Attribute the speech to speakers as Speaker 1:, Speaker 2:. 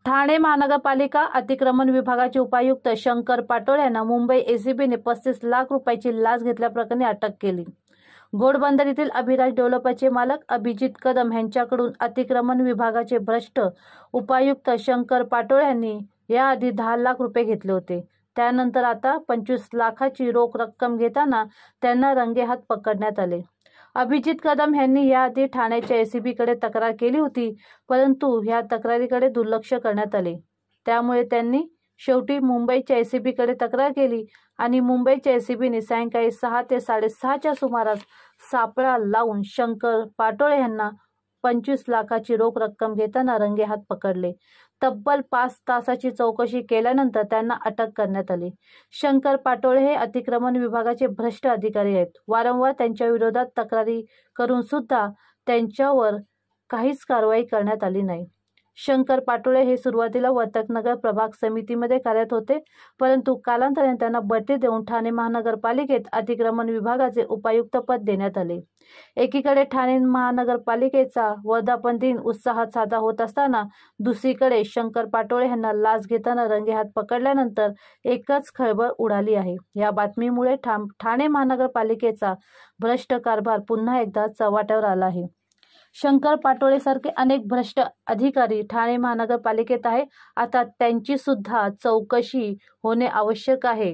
Speaker 1: ठाणे महानगरपालिका अतिक्रमण विभागाचे उपायुक्त शंकर पाटोळे यांना मुंबई एसीबीने 35 लाख रुपयाची लाच घेतल्याप्रकरणी अटक केली। घोडबंदर येथील अभिराज डेव्हलपर्सचे मालक अभिजित कदम यांच्याकडून अतिक्रमण विभागाचे भ्रष्ट उपायुक्त शंकर पाटोळे यांनी याआधी 10 लाख रुपये घेतले होते। त्यानंतर आता 25 लाखाची रोख रक्कम घेताना त्यांना रंगेहात पकडण्यात आले। अभिजित कदम यांनी याआधी ठाण्याच्या एसीबीकडे तक्रार केली होती, परंतु या तक्रारीकडे दुर्लक्ष करण्यात आले। त्यामुळे त्यांनी शेवटी मुंबईच्या एसीबीकडे तक्रार केली आणि मुंबईच्या एसीबीने सायंकाळी 6 ते 6:30च्या सुमारास सापळा लावून शंकर पाटोळे यांना 25 लाखाची रोख रक्कम घेताना रंगेहात पकडले। तब्बल 5 तासाची चौकशी केल्यानंतर त्यांना अटक करण्यात आली। शंकर पाटोळे हे अतिक्रमण विभागाचे भ्रष्ट अधिकारी आहेत। वारंवार त्यांच्या विरोधात तक्रारी करून सुद्धा त्यांच्यावर काहीच कारवाई करण्यात आली नाही। शंकर पाटोळे हे सुरुवातीला वर्तकनगर प्रभाग समितीमध्ये कार्यरत होते, परंतु कालांतराने त्यांना बढती देऊन ठाणे महानगरपालिकेत अतिक्रमण विभागाचे उपायुक्त पद देण्यात आले। एकीकडे ठाणे महानगरपालिकेचा वर्धापन दिन उत्साहात साजरा होत असताना दुसरीकडे शंकर पाटोळे यांना लाच घेताना रंगेहात पकडल्यानंतर एकच खळबळ उडाली आहे। या बातमीमुळे ठाणे महानगरपालिकेचा भ्रष्ट कारभार पुन्हा एकदा चव्हाट्यावर आला आहे। शंकर पाटोळे सारखे अनेक भ्रष्ट अधिकारी ठाणे महानगरपालिकेत आहे। आता त्यांची सुद्धा चौकशी होणे आवश्यक आहे।